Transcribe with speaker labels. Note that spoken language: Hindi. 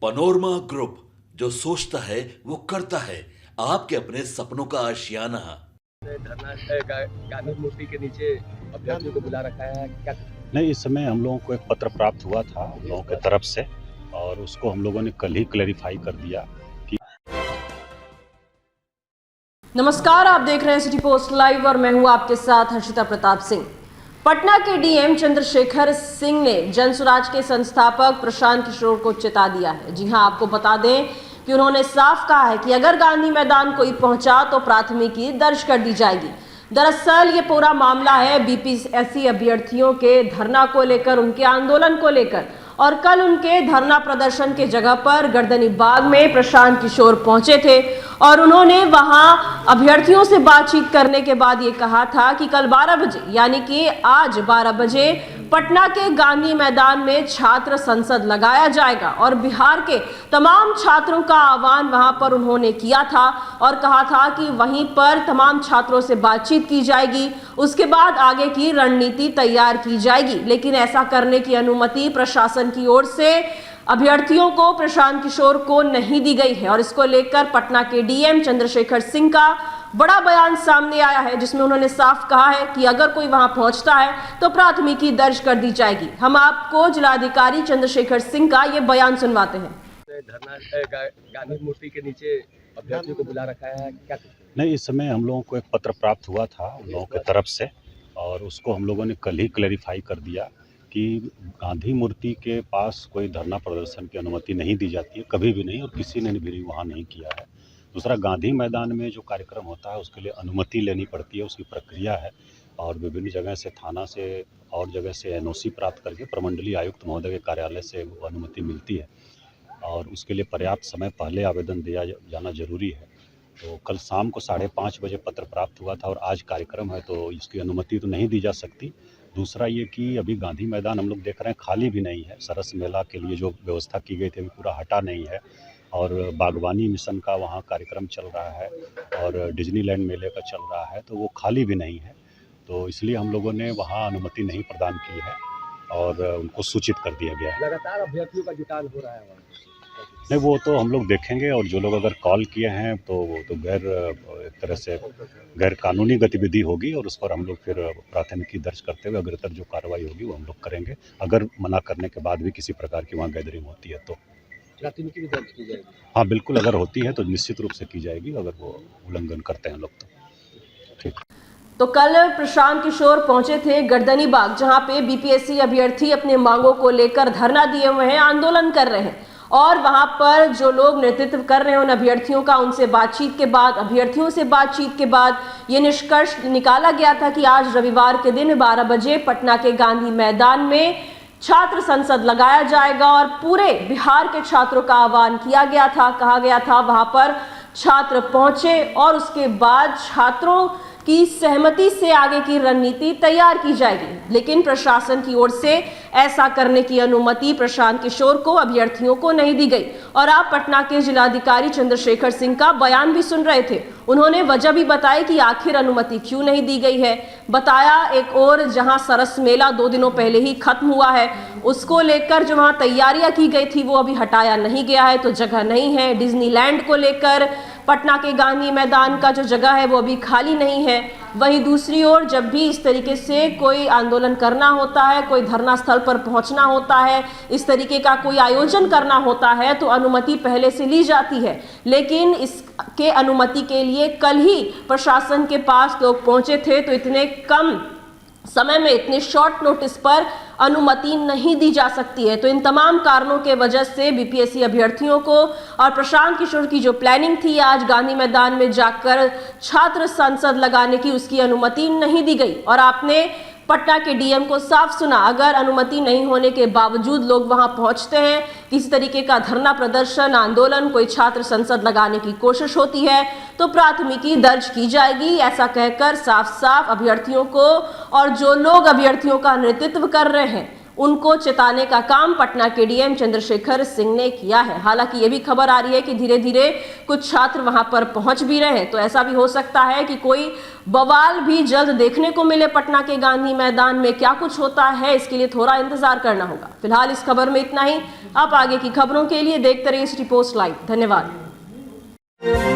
Speaker 1: पनोरमा ग्रुप, जो सोचता है वो करता है। आपके अपने सपनों का आशियाना।
Speaker 2: धरना गांधी मूर्ति के नीचे अभ्यर्थियों को बुला रखा है, क्या?
Speaker 3: नहीं, इस समय हम लोगों को एक पत्र प्राप्त हुआ था हम लोगों की तरफ से, और उसको हम लोगों ने कल ही क्लैरिफाई कर दिया कि
Speaker 4: नमस्कार, आप देख रहे हैं सिटी पोस्ट लाइव और मैं हूं आपके साथ हर्षिता प्रताप सिंह। पटना के डीएम चंद्रशेखर सिंह ने जनसुराज के संस्थापक प्रशांत किशोर को चेता दिया है। जी हां, आपको बता दें कि उन्होंने साफ कहा है कि अगर गांधी मैदान कोई पहुंचा तो प्राथमिकी दर्ज कर दी जाएगी। दरअसल ये पूरा मामला है बीपीएससी अभ्यर्थियों के धरना को लेकर, उनके आंदोलन को लेकर। और कल उनके धरना प्रदर्शन के जगह पर गर्दनी बाग में प्रशांत किशोर पहुंचे थे और उन्होंने वहां अभ्यर्थियों से बातचीत करने के बाद ये कहा था कि कल 12 बजे यानी कि आज 12 बजे पटना के गांधी मैदान में छात्र संसद लगाया जाएगा। और बिहार के तमाम छात्रों का आह्वान वहां पर उन्होंने किया था और कहा था कि वहीं पर तमाम छात्रों से बातचीत की जाएगी, उसके बाद आगे की रणनीति तैयार की जाएगी। लेकिन ऐसा करने की अनुमति प्रशासन की ओर से अभ्यर्थियों को, प्रशांत किशोर को नहीं दी गई है। और इसको लेकर पटना के डीएम चंद्रशेखर सिंह का बड़ा बयान सामने आया है, जिसमें उन्होंने साफ कहा है कि अगर कोई वहां पहुंचता है तो प्राथमिकी दर्ज कर दी जाएगी। हम आपको जिलाधिकारी चंद्रशेखर सिंह का ये बयान सुनवाते हैं।
Speaker 2: धरना गांधी मूर्ति के नीचे अभ्यर्थियों को बुला रखा है, क्या?
Speaker 3: नहीं, इस समय हम लोगों को एक पत्र प्राप्त हुआ था हम लोगों की तरफ से, और उसको हम लोगों ने कल ही क्लैरिफाई कर दिया कि गांधी मूर्ति के पास कोई धरना प्रदर्शन की अनुमति नहीं दी जाती है, कभी भी नहीं, और किसी ने भी वहाँ नहीं किया है। दूसरा, गांधी मैदान में जो कार्यक्रम होता है उसके लिए अनुमति लेनी पड़ती है, उसकी प्रक्रिया है, और विभिन्न जगह से, थाना से और जगह से एनओसी प्राप्त करके प्रमंडलीय आयुक्त महोदय के कार्यालय से वो अनुमति मिलती है, और उसके लिए पर्याप्त समय पहले आवेदन दिया जाना जरूरी है। तो कल शाम को 5:30 बजे पत्र प्राप्त हुआ था और आज कार्यक्रम है, तो इसकी अनुमति तो नहीं दी जा सकती। दूसरा ये कि अभी गांधी मैदान हम लोग देख रहे हैं खाली भी नहीं है। सरस मेला के लिए जो व्यवस्था की गई थी अभी पूरा हटा नहीं है, और बागवानी मिशन का वहाँ कार्यक्रम चल रहा है और डिज्नीलैंड मेले का चल रहा है, तो वो खाली भी नहीं है। तो इसलिए हम लोगों ने वहाँ अनुमति नहीं प्रदान की है और उनको सूचित कर दिया गया है।
Speaker 2: लगातार अभ्यर्थियों का जुटान हो रहा है वहाँ।
Speaker 3: नहीं, वो तो हम लोग देखेंगे, और जो लोग अगर कॉल किए हैं तो वो तो एक तरह से गैर कानूनी गतिविधि होगी, और उस पर हम लोग फिर प्राथमिकी दर्ज करते हुए अग्रतर जो कार्रवाई होगी वो हम लोग करेंगे। अगर मना करने के बाद भी किसी प्रकार की वहाँ गैदरिंग होती है तो
Speaker 2: प्राथमिकी भी दर्ज की जाएगी।
Speaker 3: हाँ, बिल्कुल, अगर होती है तो निश्चित रूप से की जाएगी, अगर वो उल्लंघन करते हैं लोग तो। ठीक।
Speaker 4: तो कल प्रशांत किशोर पहुंचे थे गर्दनी बाग, जहां पे बीपीएससी अभ्यर्थी अपने मांगों को लेकर धरना दिए हुए हैं, आंदोलन कर रहे हैं। और वहां पर जो लोग नेतृत्व कर रहे हैं उन अभ्यर्थियों का, उनसे बातचीत के बाद, अभ्यर्थियों से बातचीत के बाद ये निष्कर्ष निकाला गया था कि आज रविवार के दिन 12 बजे पटना के गांधी मैदान में छात्र संसद लगाया जाएगा। और पूरे बिहार के छात्रों का आह्वान किया गया था, कहा गया था वहां पर छात्र पहुंचे और उसके बाद छात्रों की सहमति से आगे की रणनीति तैयार की जाएगी। लेकिन प्रशासन की ओर से ऐसा करने की अनुमति प्रशांत किशोर को, अभ्यर्थियों को नहीं दी गई। और आप पटना के जिलाधिकारी चंद्रशेखर सिंह का बयान भी सुन रहे थे। उन्होंने वजह भी बताई कि आखिर अनुमति क्यों नहीं दी गई है। बताया, एक और जहां सरस मेला 2 दिनों पहले ही खत्म हुआ है, उसको लेकर जो वहां तैयारियां की गई थी वो अभी हटाया नहीं गया है, तो जगह नहीं है। डिज्नीलैंड को लेकर पटना के गांधी मैदान का जो जगह है वो अभी खाली नहीं है। वहीं दूसरी ओर जब भी इस तरीके से कोई आंदोलन करना होता है, कोई धरना स्थल पर पहुंचना होता है, इस तरीके का कोई आयोजन करना होता है, तो अनुमति पहले से ली जाती है। लेकिन इसके अनुमति के लिए कल ही प्रशासन के पास लोग पहुंचे थे, तो इतने कम समय में, इतने शॉर्ट नोटिस पर अनुमति नहीं दी जा सकती है। तो इन तमाम कारणों के वजह से बीपीएससी अभ्यर्थियों को और प्रशांत किशोर की जो प्लानिंग थी आज गांधी मैदान में जाकर छात्र संसद लगाने की, उसकी अनुमति नहीं दी गई। और आपने पटना के डीएम को साफ सुना, अगर अनुमति नहीं होने के बावजूद लोग वहां पहुंचते हैं, किसी तरीके का धरना प्रदर्शन, आंदोलन, कोई छात्र संसद लगाने की कोशिश होती है तो प्राथमिकी दर्ज की जाएगी। ऐसा कहकर साफ साफ अभ्यर्थियों को और जो लोग अभ्यर्थियों का नेतृत्व कर रहे हैं उनको चेताने का काम पटना के डीएम चंद्रशेखर सिंह ने किया है। हालांकि ये भी खबर आ रही है कि धीरे धीरे कुछ छात्र वहां पर पहुंच भी रहे हैं, तो ऐसा भी हो सकता है कि कोई बवाल भी जल्द देखने को मिले पटना के गांधी मैदान में। क्या कुछ होता है इसके लिए थोड़ा इंतजार करना होगा। फिलहाल इस खबर में इतना ही। आप आगे की खबरों के लिए देखते रहिए सिटी पोस्ट लाइव। धन्यवाद।